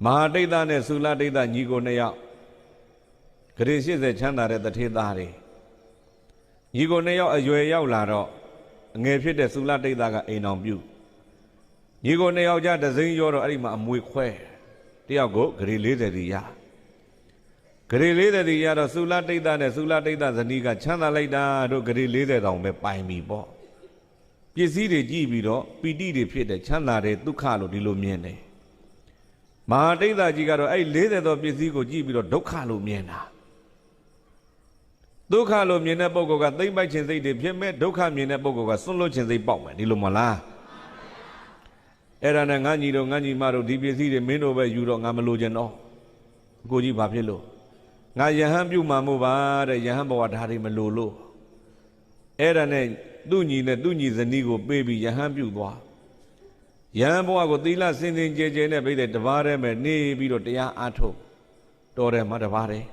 မဟာတိတ်သားနဲ့သုလတိတ်သားညီကိုနှစ်ယောက်ဂရေ80ချမ်းသာတဲ့တထေသားတွေညီကိုနှစ်ယောက်အရွယ်ရောက်လာတော့ငယ်ဖြစ်တဲ့သုလတိတ်သားကအိမ်အောင်ပြုညီကိုနှစ်ယောက်ကြဒစိမ့်ရောတော့အဲ့ဒီမှာအမွေခွဲတယောက်ကိုဂရေ40စီရဂရေ40စီရတော့သုလတိတ်သားနဲ့သုလတိတ်သားဇနီးကချမ်းသာလိုက်တာတို့ဂရေ40တောင်ပဲပိုင်ပြီပေါ့ပစ္စည်းတွေကြည့်ပြီးတော့ပီတိတွေဖြစ်တဲ့ချမ်းသာတဲ့ဒုက္ခလို့ဒီလိုမြင်တယ်မဟာတိတ်သားကြီးကတော့အဲ့40သောပစ္စည်းကိုကြည့်ပြီးတော့ဒုက္ခလို့မြင်တာဒုက္ခလို့မြင်တဲ့ပုဂ္ဂိုလ်ကသိမ့်ပိုက်ခြင်းစိတ်တွေဖြစ်မဲ့ဒုက္ခမြင်တဲ့ပုဂ္ဂိုလ်ကစွန့်လွတ်ခြင်းစိတ်ပေါက်မယ်ဒီလိုမလားအဲ့ဒါနဲ့ငါညီတို့ငါညီမတို့ဒီပစ္စည်းတွေမင်းတို့ပဲယူတော့ငါမလိုချင်တော့ကိုကြီးဘာဖြစ်လို့ငါယဟန်ပြုမှာမို့ပါတဲ့ယဟန်ဘဝဓာတ်တွေမလိုလို့အဲ့ဒါနဲ့သူ့ညီနဲ့သူ့ညီဇနီးကိုပေးပြီးယဟန်ပြုသွားယဟန်ဘဝကိုသီလစင်စင်ကြဲကြဲနဲ့ပြည့်တဲ့တပါးတည်းပဲနေပြီးတော့တရားအားထုတ်တော်တယ်မှာတပါးတည်း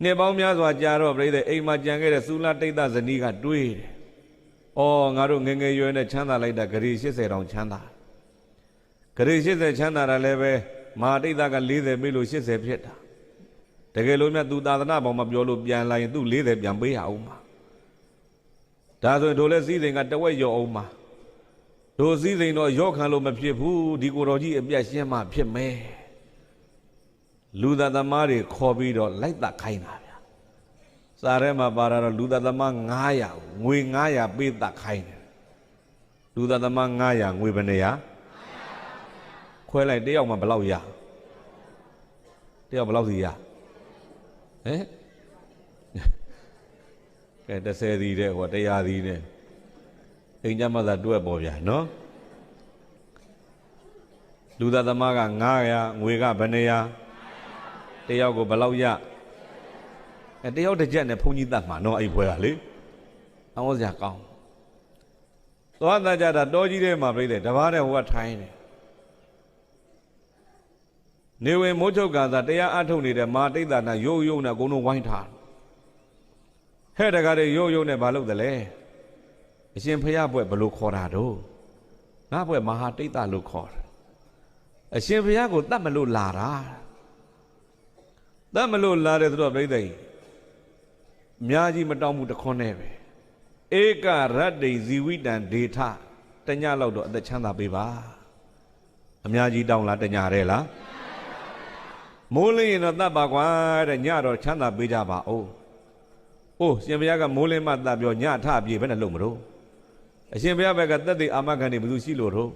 နှစ်ပေါင်းများစွာကြာတော့ပြည့်တဲ့အိမ်မှာကြံခဲ့တဲ့သုလတိတ်သဇနီးကတွေးတယ်။အော်ငါတို့ငငယ်ရွယ်နဲ့ချမ်းသာလိုက်တာဂရေ80တောင်ချမ်းသာဂရေ80ချမ်းသာတာလည်းပဲမဟာတိတ်သက40ပေးလို့80ဖြစ်တာတကယ်လို့မြတ်သူသာသနာပေါ်မှာပြောလို့ပြန်လာရင်သူ40ပြန်ပေးရအောင်ပါဒါဆိုရင်တို့လည်းစည်းစိမ်ကတဝက်ရောအောင်ပါတို့စည်းစိမ်တော့ရော့ခံလို့မဖြစ်ဘူးဒီကိုတော်ကြီးအပြတ်ရှင်းမှဖြစ်မယ်လူသားသမားတွေခေါ်ပြီးတော့လိုက်တာခိုင်းတာဗျာစာထဲမှာပါတော့လူသားသမား900ငွေ900ပေးတာခိုင်းတယ်လူသားသမား900ငွေဘယ်နှရာခွဲလိုက်တယောက်မှဘယ်လောက်ရတယောက်ဘယ်လောက်စီရဟမ်ကဲ30စီတဲ့ဟို100စီတဲ့အိမ်ကြမှာသာတွက်ပေါ်ဗျာနော်လူသားသမားက900ငွေကဘယ်နှရာတယောက်ကိုဘယ်လောက်ရတယောက်တစ်ချက်နဲ့ဘုန်းကြီးတတ်မှာနော်အဲ့ဘွဲကလေအောင်းစရာကောင်းသွားတတ်ကြတာတောကြီးထဲမှာပြိတဲ့တပားတဲ့ဟိုကထိုင်းတယ်နေဝင်မိုးချုပ်ကသာတရားအထုတ်နေတဲ့မာတိတ်တာနာရုပ်ရုပ်နဲ့အကုန်လုံးဝိုင်းထားဟဲ့တကားတွေရုပ်ရုပ်နဲ့ဘာလုပ်တယ်လဲအရှင်ဖရာဘွဲ့ဘလို့ခေါ်တာတော့ငါဘွဲ့မဟာတိတ်တာလို့ခေါ်တယ်အရှင်ဖရာကိုတတ်မလို့လာတာတတ်မလို့လာတယ်ဆိုတော့ပြိသိအများကြီးမတောင်းဘူးတခွန်းနဲ့ပဲဧကရတ္တိဇီဝိတံဒေထတညလောက်တော့အသက်ချမ်းသာပေးပါအများကြီးတောင်းလားတညရဲလားမိုးလင်းရင်တော့တတ်ပါကွာတဲ့ညတော့ချမ်းသာပေးကြပါဦးအိုးရှင်ဘုရားကမိုးလင်းမှတတ်ပြောညထပြေဘယ်နဲ့လုပ်မလို့အရှင်ဘုရားဘက်ကသက်သေအာမခံနေဘယ်သူရှိလို့တော့